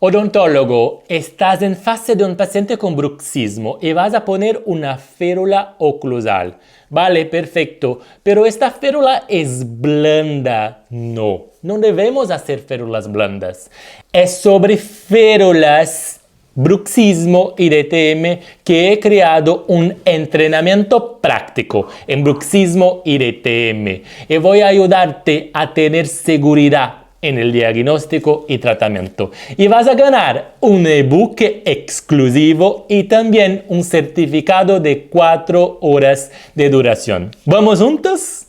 Odontólogo, estás en fase de un paciente con bruxismo y vas a poner una férula oclusal. Vale, perfecto, pero esta férula es blanda. No, no debemos hacer férulas blandas. Es sobre férulas, bruxismo y DTM que he creado un entrenamiento práctico en bruxismo y DTM y voy a ayudarte a tener seguridad en el diagnóstico y tratamiento. Y vas a ganar un ebook exclusivo y también un certificado de 4 horas de duración. ¿Vamos juntos?